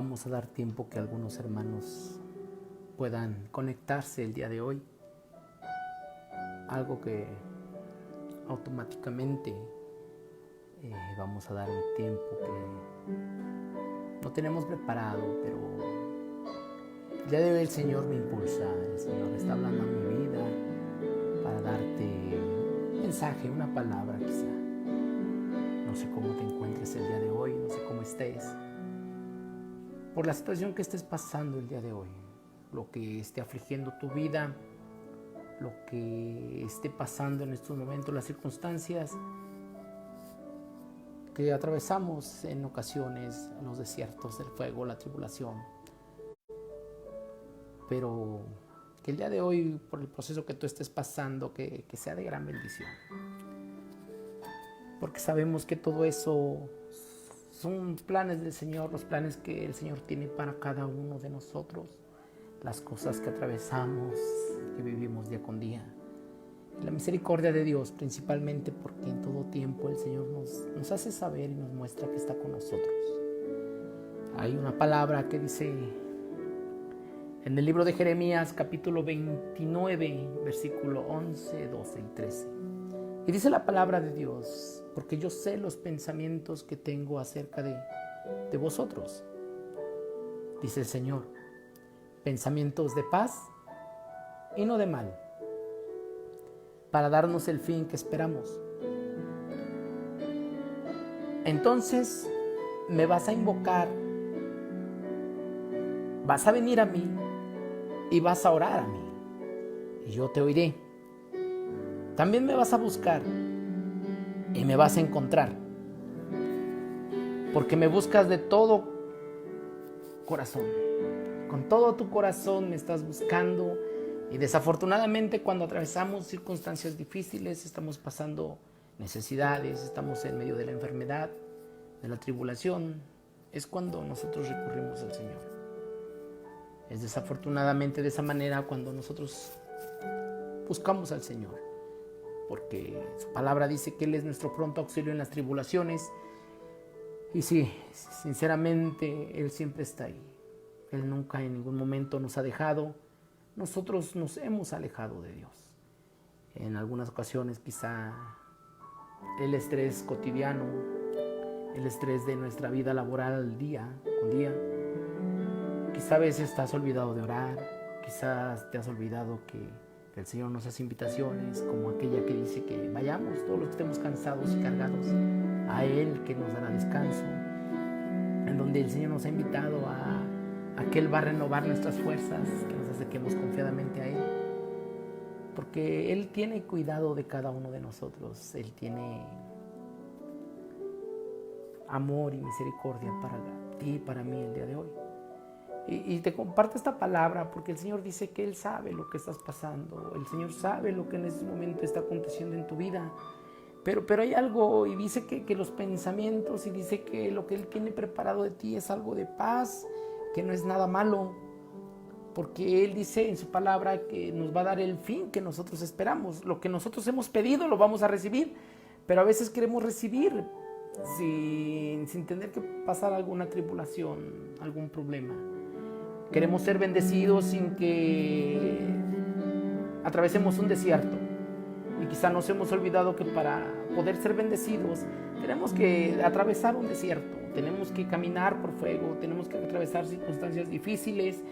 Vamos a dar tiempo que algunos hermanos puedan conectarse el día de hoy. Algo que automáticamente vamos a dar un tiempo que no tenemos preparado, pero el día de hoy el Señor me impulsa, el Señor está hablando a mi vida para darte un mensaje, una palabra quizá. No sé cómo te encuentres el día de hoy, no sé cómo estés, por la situación que estés pasando el día de hoy, lo que esté afligiendo tu vida, lo que esté pasando en estos momentos, las circunstancias que atravesamos en ocasiones, los desiertos del fuego, la tribulación. Pero que el día de hoy, por el proceso que tú estés pasando, que sea de gran bendición. Porque sabemos que todo eso son planes del Señor, los planes que el Señor tiene para cada uno de nosotros, las cosas que atravesamos, que vivimos día con día. Y la misericordia de Dios, principalmente porque en todo tiempo el Señor nos hace saber y nos muestra que está con nosotros. Hay una palabra que dice en el libro de Jeremías, capítulo 29, versículo 11, 12 y 13. Y dice la palabra de Dios: porque yo sé los pensamientos que tengo acerca de vosotros, dice el Señor, pensamientos de paz y no de mal, para darnos el fin que esperamos. Entonces me vas a invocar, vas a venir a mí y vas a orar a mí, y yo te oiré. También me vas a buscar y me vas a encontrar, porque me buscas de todo corazón. Con todo tu corazón me estás buscando. Y desafortunadamente, cuando atravesamos circunstancias difíciles, estamos pasando necesidades, estamos en medio de la enfermedad, de la tribulación, es cuando nosotros recurrimos al Señor. Es desafortunadamente de esa manera cuando nosotros buscamos al Señor, porque su palabra dice que Él es nuestro pronto auxilio en las tribulaciones. Y sí, sinceramente, Él siempre está ahí. Él nunca en ningún momento nos ha dejado. Nosotros nos hemos alejado de Dios. En algunas ocasiones quizá el estrés cotidiano, el estrés de nuestra vida laboral día con día, quizá a veces te has olvidado de orar, quizás te has olvidado que el Señor nos hace invitaciones como aquella que dice que vayamos todos los que estemos cansados y cargados a Él, que nos dará descanso, en donde el Señor nos ha invitado a que Él va a renovar nuestras fuerzas, que nos acerquemos confiadamente a Él, porque Él tiene cuidado de cada uno de nosotros. Él tiene amor y misericordia para ti y para mí el día de hoy. Y te comparto esta palabra porque el Señor dice que Él sabe lo que estás pasando, el Señor sabe lo que en este momento está aconteciendo en tu vida, pero hay algo, y dice que los pensamientos, y dice que lo que Él tiene preparado de ti es algo de paz, que no es nada malo, porque Él dice en su palabra que nos va a dar el fin que nosotros esperamos. Lo que nosotros hemos pedido lo vamos a recibir, pero a veces queremos recibir sin tener que pasar alguna tribulación, algún problema. Queremos ser bendecidos sin que atravesemos un desierto. Y quizá nos hemos olvidado que para poder ser bendecidos tenemos que atravesar un desierto, tenemos que caminar por fuego, tenemos que atravesar circunstancias difíciles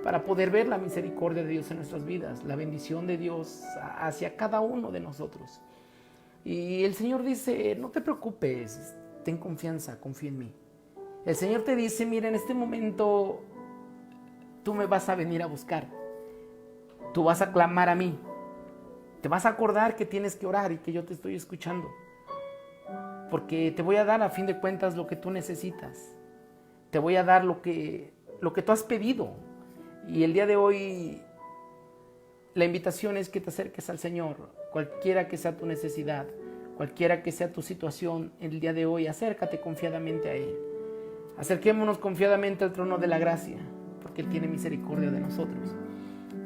para poder ver la misericordia de Dios en nuestras vidas, la bendición de Dios hacia cada uno de nosotros. Y el Señor dice: no te preocupes, ten confianza, confía en mí. El Señor te dice: mira, en este momento tú me vas a venir a buscar, tú vas a clamar a mí, te vas a acordar que tienes que orar y que yo te estoy escuchando, porque te voy a dar a fin de cuentas lo que tú necesitas, te voy a dar lo que tú has pedido. Y el día de hoy la invitación es que te acerques al Señor, cualquiera que sea tu necesidad, cualquiera que sea tu situación. El día de hoy acércate confiadamente a Él, acerquémonos confiadamente al trono de la gracia, porque Él tiene misericordia de nosotros.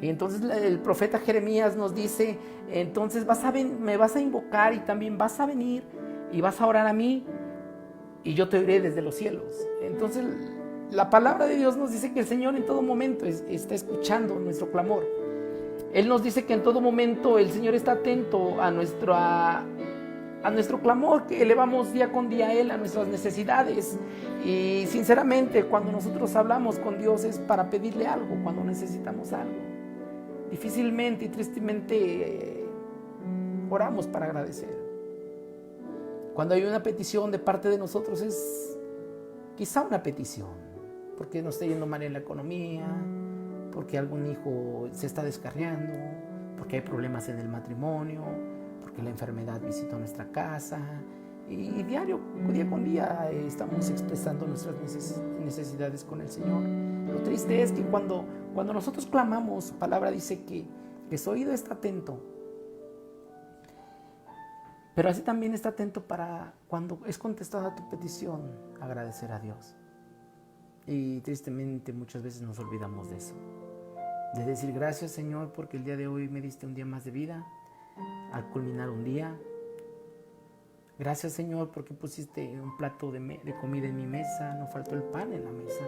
Y entonces el profeta Jeremías nos dice: entonces me vas a invocar y también vas a venir y vas a orar a mí y yo te oiré desde los cielos. Entonces La palabra de Dios nos dice que el Señor en todo momento está escuchando nuestro clamor. Él nos dice que en todo momento el Señor está atento a nuestro clamor que elevamos día con día a Él, a nuestras necesidades. Y sinceramente, cuando nosotros hablamos con Dios es para pedirle algo, cuando necesitamos algo. Difícilmente y tristemente oramos para agradecer. Cuando hay una petición de parte de nosotros es quizá una petición, porque nos está yendo mal en la economía, porque algún hijo se está descarriando, porque hay problemas en el matrimonio, porque la enfermedad visitó nuestra casa. Y diario, día con día, estamos expresando nuestras necesidades con el Señor. Lo triste es que cuando nosotros clamamos, su palabra dice que su oído está atento. Pero así también está atento para cuando es contestada tu petición, agradecer a Dios. Y tristemente muchas veces nos olvidamos de eso. De decir gracias, Señor, porque el día de hoy me diste un día más de vida, al culminar un día. Gracias, Señor, porque pusiste un plato de comida en mi mesa, no faltó el pan en la mesa.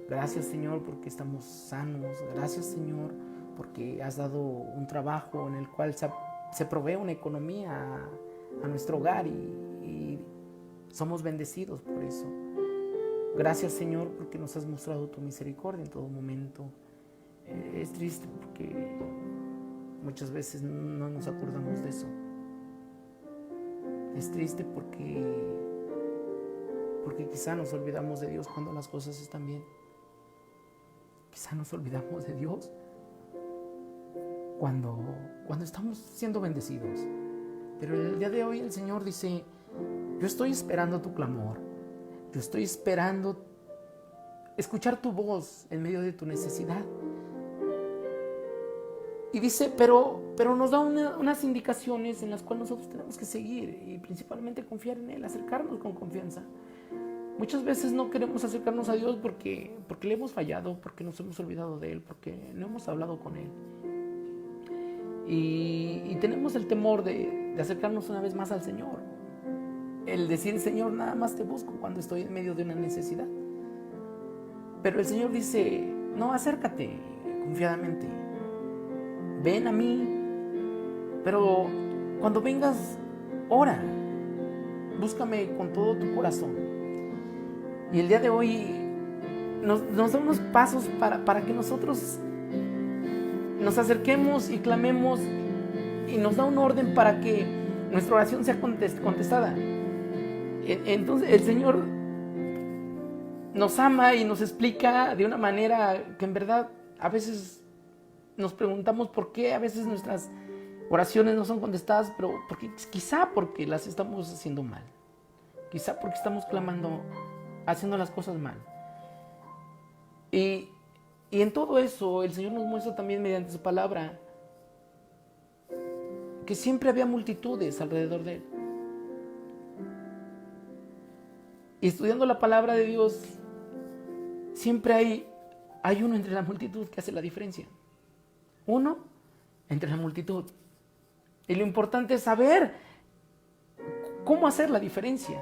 Gracias, Señor, porque estamos sanos. Gracias, Señor, porque has dado un trabajo en el cual se provee una economía a nuestro hogar y somos bendecidos por eso. Gracias, Señor, porque nos has mostrado tu misericordia en todo momento. Es triste porque muchas veces no nos acordamos de eso. Es triste porque quizá nos olvidamos de Dios cuando las cosas están bien. Quizá nos olvidamos de Dios cuando estamos siendo bendecidos. Pero el día de hoy el Señor dice, yo estoy esperando tu clamor. Yo estoy esperando escuchar tu voz en medio de tu necesidad. Y dice, pero nos da unas indicaciones en las cuales nosotros tenemos que seguir y principalmente confiar en Él, acercarnos con confianza. Muchas veces no queremos acercarnos a Dios porque le hemos fallado, porque nos hemos olvidado de Él, porque no hemos hablado con Él. Y tenemos el temor de acercarnos una vez más al Señor. El decir, Señor, nada más te busco cuando estoy en medio de una necesidad. Pero el Señor dice, no, acércate confiadamente. Ven a mí, pero cuando vengas, ora. Búscame con todo tu corazón. Y el día de hoy nos da unos pasos para que nosotros nos acerquemos y clamemos, y nos da un orden para que nuestra oración sea contestada. Entonces el Señor nos ama y nos explica de una manera que en verdad a veces nos preguntamos por qué a veces nuestras oraciones no son contestadas, pero quizá porque las estamos haciendo mal. Quizá porque estamos clamando, haciendo las cosas mal. Y en todo eso el Señor nos muestra también mediante su palabra que siempre había multitudes alrededor de Él. Y estudiando la palabra de Dios, siempre hay uno entre la multitud que hace la diferencia. Uno entre la multitud. Y lo importante es saber cómo hacer la diferencia.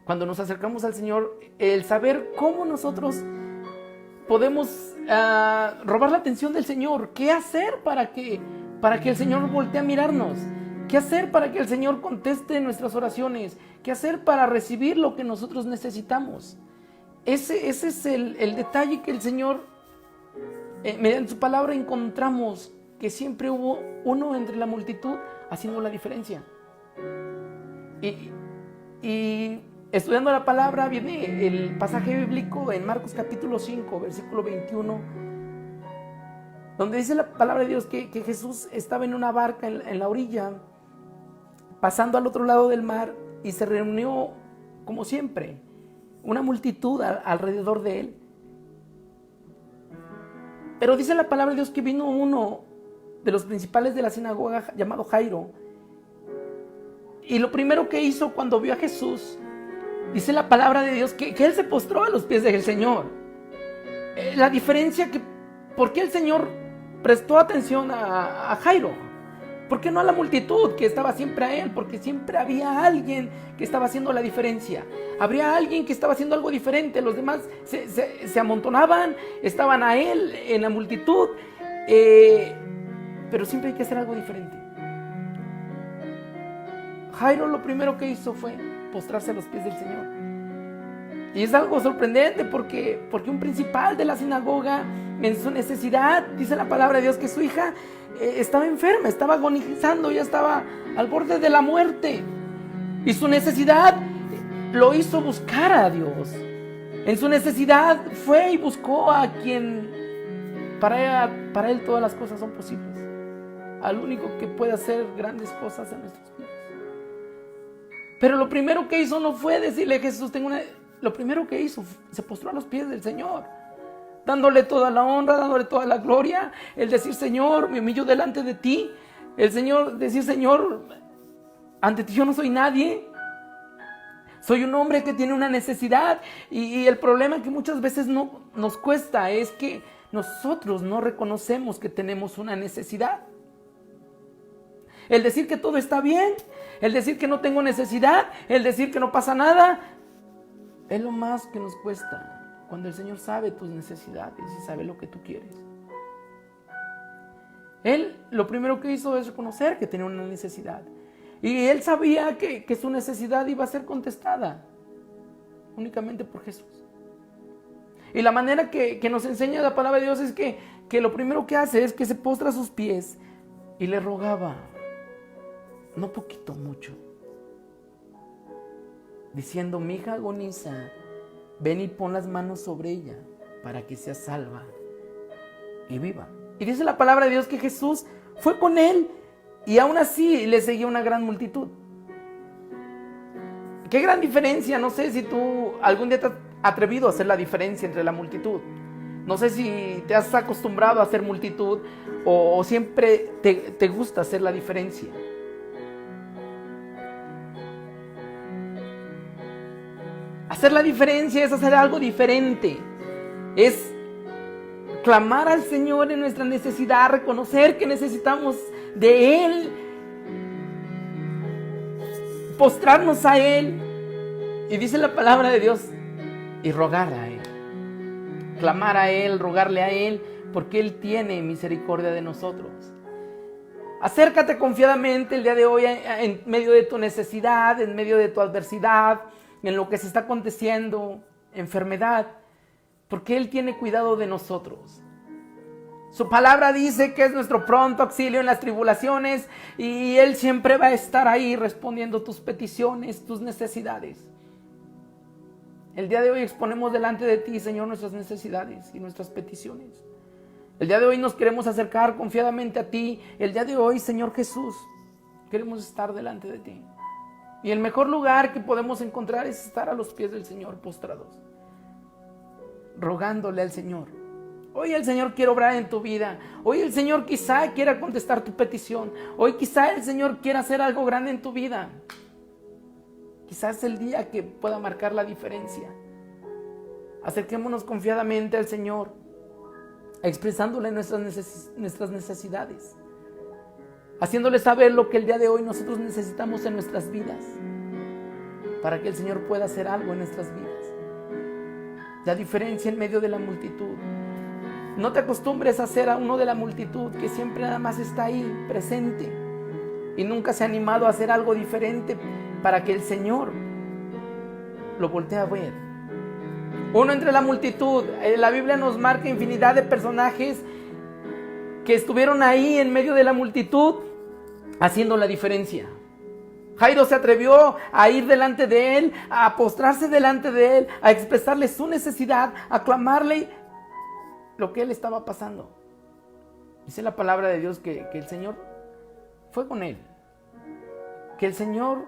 Cuando nos acercamos al Señor, el saber cómo nosotros podemos robar la atención del Señor. ¿Qué hacer para que el Señor voltee a mirarnos? ¿Qué hacer para que el Señor conteste nuestras oraciones? ¿Qué hacer para recibir lo que nosotros necesitamos? Ese es el detalle que el Señor, mediante su palabra, encontramos que siempre hubo uno entre la multitud haciendo la diferencia. Y estudiando la palabra viene el pasaje bíblico en Marcos capítulo 5, versículo 21, donde dice la palabra de Dios que Jesús estaba en una barca en la orilla, pasando al otro lado del mar, y se reunió, como siempre, una multitud alrededor de él. Pero dice la palabra de Dios que vino uno de los principales de la sinagoga llamado Jairo, y lo primero que hizo cuando vio a Jesús, dice la palabra de Dios que él se postró a los pies del Señor. La diferencia que, ¿por qué el Señor prestó atención a Jairo? ¿Por qué no a la multitud que estaba siempre a él? Porque siempre había alguien que estaba haciendo la diferencia. Habría alguien que estaba haciendo algo diferente. Los demás se amontonaban, estaban a él en la multitud. Pero siempre hay que hacer algo diferente. Jairo lo primero que hizo fue postrarse a los pies del Señor. Y es algo sorprendente porque un principal de la sinagoga, en su necesidad, dice la palabra de Dios que su hija estaba enferma, estaba agonizando, ya estaba al borde de la muerte. Y su necesidad lo hizo buscar a Dios. En su necesidad fue y buscó a quien para él todas las cosas son posibles. Al único que puede hacer grandes cosas en nuestras vidas. Pero lo primero que hizo no fue decirle: Jesús, lo primero que hizo, se postró a los pies del Señor, dándole toda la honra, dándole toda la gloria. El decir: Señor, me humillo delante de ti. El Señor, decir: Señor, ante ti yo no soy nadie. Soy un hombre que tiene una necesidad. Y el problema que muchas veces no nos cuesta es que nosotros no reconocemos que tenemos una necesidad. El decir que todo está bien, el decir que no tengo necesidad, el decir que no pasa nada, es lo más que nos cuesta cuando el Señor sabe tus necesidades y sabe lo que tú quieres. Él lo primero que hizo es reconocer que tenía una necesidad. Y él sabía que su necesidad iba a ser contestada únicamente por Jesús. Y la manera que nos enseña la palabra de Dios es que lo primero que hace es que se postra a sus pies y le rogaba, no poquito, mucho, diciendo: mi hija agoniza, ven y pon las manos sobre ella para que sea salva y viva. Y dice la palabra de Dios que Jesús fue con él y aún así le seguía una gran multitud. Qué gran diferencia. No sé si tú algún día te has atrevido a hacer la diferencia entre la multitud. No sé si te has acostumbrado a hacer multitud o siempre te gusta hacer la diferencia. Hacer la diferencia es hacer algo diferente. Es clamar al Señor en nuestra necesidad, reconocer que necesitamos de Él, postrarnos a Él. Y dice la palabra de Dios, y rogar a Él, clamar a Él, rogarle a Él, porque Él tiene misericordia de nosotros. Acércate confiadamente el día de hoy en medio de tu necesidad, en medio de tu adversidad, en lo que se está aconteciendo, enfermedad, porque Él tiene cuidado de nosotros. Su palabra dice que es nuestro pronto auxilio en las tribulaciones y Él siempre va a estar ahí respondiendo tus peticiones, tus necesidades. El día de hoy exponemos delante de ti, Señor, nuestras necesidades y nuestras peticiones. El día de hoy nos queremos acercar confiadamente a ti. El día de hoy, Señor Jesús, queremos estar delante de ti. Y el mejor lugar que podemos encontrar es estar a los pies del Señor postrados, rogándole al Señor. Hoy el Señor quiere obrar en tu vida. Hoy el Señor quizá quiera contestar tu petición. Hoy quizá el Señor quiera hacer algo grande en tu vida. Quizás es el día que pueda marcar la diferencia. Acerquémonos confiadamente al Señor, expresándole nuestras necesidades, haciéndole saber lo que el día de hoy nosotros necesitamos en nuestras vidas, para que el Señor pueda hacer algo en nuestras vidas. La diferencia en medio de la multitud. No te acostumbres a ser a uno de la multitud que siempre nada más está ahí presente y nunca se ha animado a hacer algo diferente para que el Señor lo voltee a ver. Uno entre la multitud. La Biblia nos marca infinidad de personajes que estuvieron ahí en medio de la multitud haciendo la diferencia. Jairo se atrevió a ir delante de él, a postrarse delante de él, a expresarle su necesidad, a clamarle lo que él estaba pasando. Dice la palabra de Dios que el Señor fue con él, que el Señor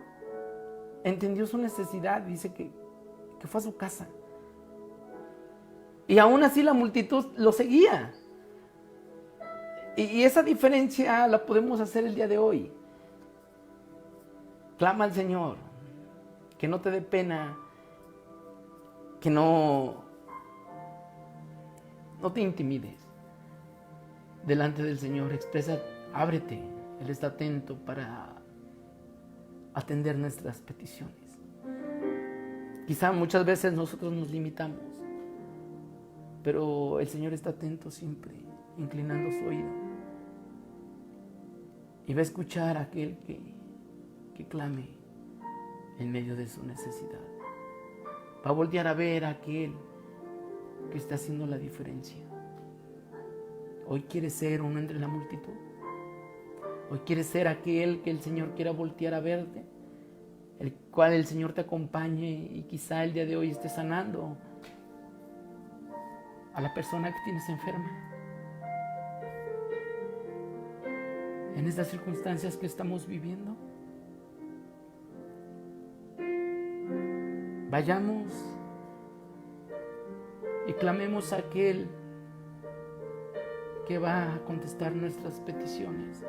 entendió su necesidad. Dice que fue a su casa y aún así la multitud lo seguía. Y esa diferencia la podemos hacer el día de hoy. Clama al Señor, que no te dé pena, que no te intimides. Delante del Señor, ábrete, Él está atento para atender nuestras peticiones. Quizá muchas veces nosotros nos limitamos, pero el Señor está atento siempre, inclinando su oído. Y va a escuchar a aquel que clame en medio de su necesidad. Va a voltear a ver a aquel que está haciendo la diferencia. Hoy quieres ser uno entre la multitud. Hoy quieres ser aquel que el Señor quiera voltear a verte, el cual el Señor te acompañe y quizá el día de hoy esté sanando a la persona que tienes enferma. En estas circunstancias que estamos viviendo, vayamos y clamemos a aquel que va a contestar nuestras peticiones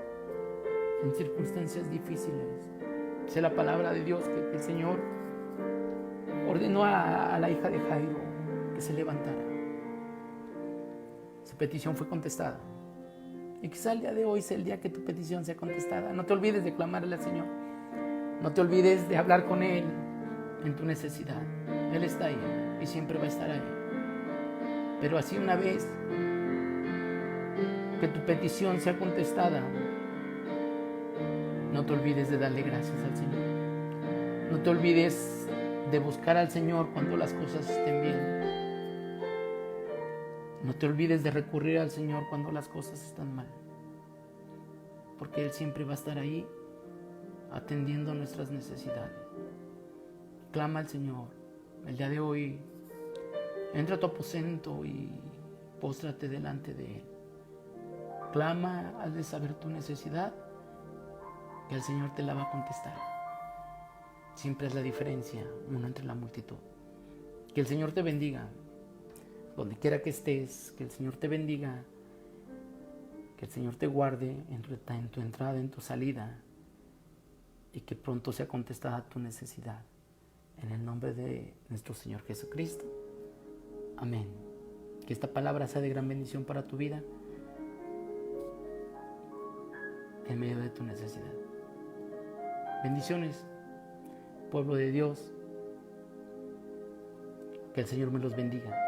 en circunstancias difíciles. Dice la palabra de Dios que el Señor ordenó a la hija de Jairo que se levantara. Su petición fue contestada. Y quizá el día de hoy sea el día que tu petición sea contestada. No te olvides de clamarle al Señor. No te olvides de hablar con Él en tu necesidad. Él está ahí y siempre va a estar ahí. Pero así una vez que tu petición sea contestada, no te olvides de darle gracias al Señor. No te olvides de buscar al Señor cuando las cosas estén bien. No te olvides de recurrir al Señor cuando las cosas están mal. Porque Él siempre va a estar ahí atendiendo nuestras necesidades. Clama al Señor. El día de hoy, entra a tu aposento y póstrate delante de Él. Clama al de saber tu necesidad, que el Señor te la va a contestar. Siempre es la diferencia, uno entre la multitud. Que el Señor te bendiga, donde quiera que estés, que el Señor te bendiga, que el Señor te guarde en tu entrada, en tu salida, y que pronto sea contestada tu necesidad. En el nombre de nuestro Señor Jesucristo. Amén. Que esta palabra sea de gran bendición para tu vida en medio de tu necesidad. Bendiciones, pueblo de Dios. Que el Señor me los bendiga.